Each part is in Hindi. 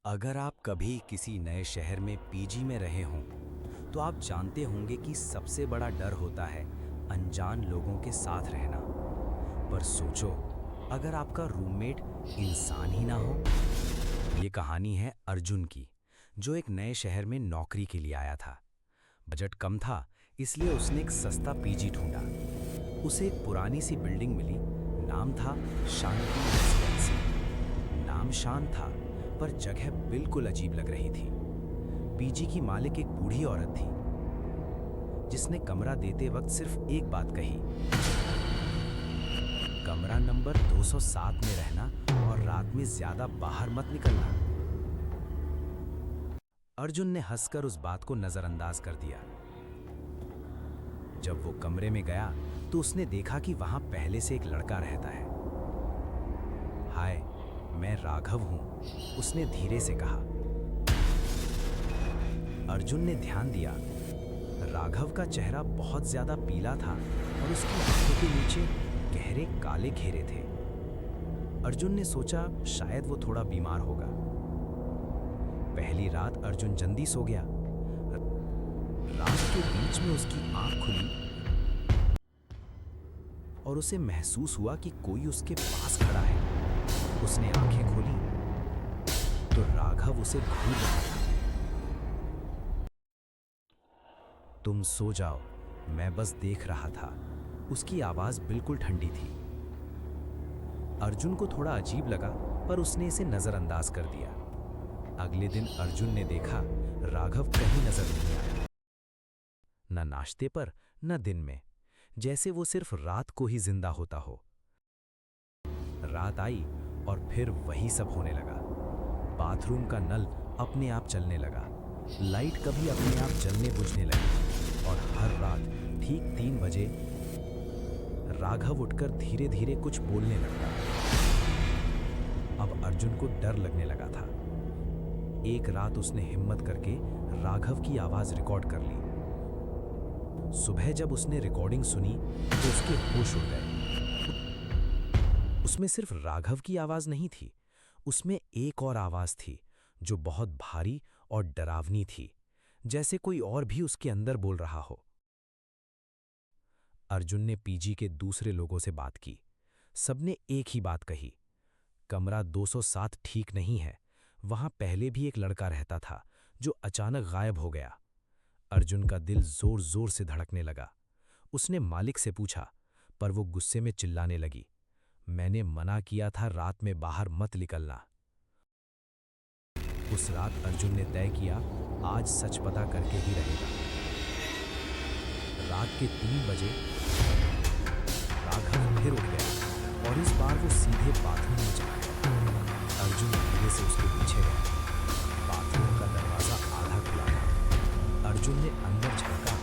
अगर आप कभी किसी नए शहर में पीजी में रहे हों, तो आप जानते होंगे कि सबसे बड़ा डर होता है अनजान लोगों के साथ रहना। पर सोचो, अगर आपका रूममेट इंसान ही ना हो। ये कहानी है अर्जुन की, जो एक नए शहर में नौकरी के लिए आया था। बजट कम था, इसलिए उसने एक सस्ता पीजी ढूंढा। उसे एक पुरानी सी बिल्डिंग मिली। नाम था शांति रेजिडेंसी। नाम शांत था, पर जगह बिल्कुल अजीब लग रही थी। पीजी की मालिक एक बूढ़ी औरत थी, जिसने कमरा देते वक्त सिर्फ एक बात कही, कमरा नंबर 207 में रहना और रात में ज्यादा बाहर मत निकलना। अर्जुन ने हंसकर उस बात को नजरअंदाज कर दिया। जब वो कमरे में गया तो उसने देखा कि वहां पहले से एक लड़का रहता है। हाय, मैं राघव हूं, उसने धीरे से कहा। अर्जुन ने ध्यान दिया। राघव का चेहरा बहुत ज्यादा पीला था और उसकी आंखों के नीचे गहरे काले घेरे थे। अर्जुन ने सोचा शायद वो थोड़ा बीमार होगा। पहली रात अर्जुन जल्दी सो गया। रात के बीच में उसकी आंख खुली और उसे महसूस हुआ कि कोई उसके पास खड़ा है। उसने आंखें खोली तो राघव उसे घूर रहा था। तुम सो जाओ, मैं बस देख रहा था। उसकी आवाज बिल्कुल ठंडी थी। अर्जुन को थोड़ा अजीब लगा, पर उसने इसे नजरअंदाज कर दिया। अगले दिन अर्जुन ने देखा राघव कहीं नजर नहीं आया, न नाश्ते पर न दिन में, जैसे वो सिर्फ रात को ही जिंदा होता हो। रात आई और फिर वही सब होने लगा। बाथरूम का नल अपने आप चलने लगा, लाइट कभी अपने आप जलने बुझने लगी और हर रात ठीक 3 बजे राघव उठकर धीरे धीरे कुछ बोलने लगता। अब अर्जुन को डर लगने लगा था। एक रात उसने हिम्मत करके राघव की आवाज रिकॉर्ड कर ली। सुबह जब उसने रिकॉर्डिंग सुनी तो उसके होश उड़ गए। उसमें सिर्फ राघव की आवाज नहीं थी, उसमें एक और आवाज थी जो बहुत भारी और डरावनी थी, जैसे कोई और भी उसके अंदर बोल रहा हो। अर्जुन ने पीजी के दूसरे लोगों से बात की। सबने एक ही बात कही, कमरा 207 ठीक नहीं है। वहां पहले भी एक लड़का रहता था जो अचानक गायब हो गया। अर्जुन का दिल जोर जोर से धड़कने लगा। उसने मालिक से पूछा, पर वो गुस्से में चिल्लाने लगी, मैंने मना किया था रात में बाहर मत निकलना। उस रात अर्जुन ने तय किया, आज सच पता करके ही रहेगा। रात के 3 बजे राघव फिर उठ गया और इस बार वो सीधे बाथरूम में चला गया। अर्जुन धीरे से उसके पीछे गया। बाथरूम का दरवाजा आधा खुला था। अर्जुन ने अंदर झांका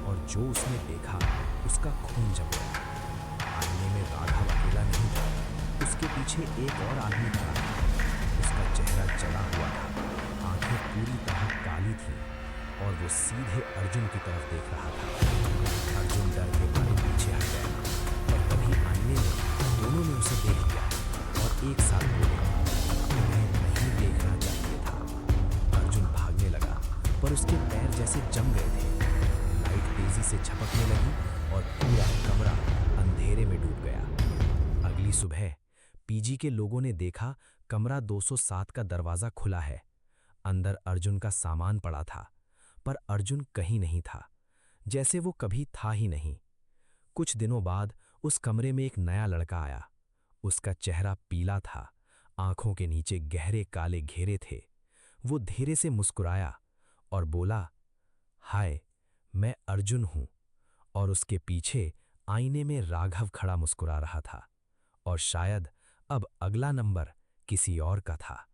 और जो उसने देखा उसका खून जम गया। आईने में राघव अकेला नहीं था, उसके पीछे एक और आदमी खड़ा था। उसका चेहरा जला हुआ था, आंखें पूरी तरह काली थीं और वो सीधे अर्जुन की तरफ देख रहा था। अर्जुन डर के मारे पीछे हट गया और तभी आईने में दोनों ने उसे देख लिया और एक साथ बोले, तुम्हें नहीं देखना चाहिए था। अर्जुन भागने लगा, पर उसके पैर जैसे जम गए थे। लाइट तेजी से झपकने लगी और पूरा कमरा अंधेरे में डूब गया। अगली सुबह पीजी के लोगों ने देखा कमरा 207 का दरवाजा खुला है। अंदर अर्जुन का सामान पड़ा था, पर अर्जुन कहीं नहीं था, जैसे वो कभी था ही नहीं। कुछ दिनों बाद उस कमरे में एक नया लड़का आया। उसका चेहरा पीला था, आंखों के नीचे गहरे काले घेरे थे। वो धीरे से मुस्कुराया और बोला, हाय, मैं अर्जुन हूं। और उसके पीछे आईने में राघव खड़ा मुस्कुरा रहा था और शायद अब अगला नंबर किसी और का था।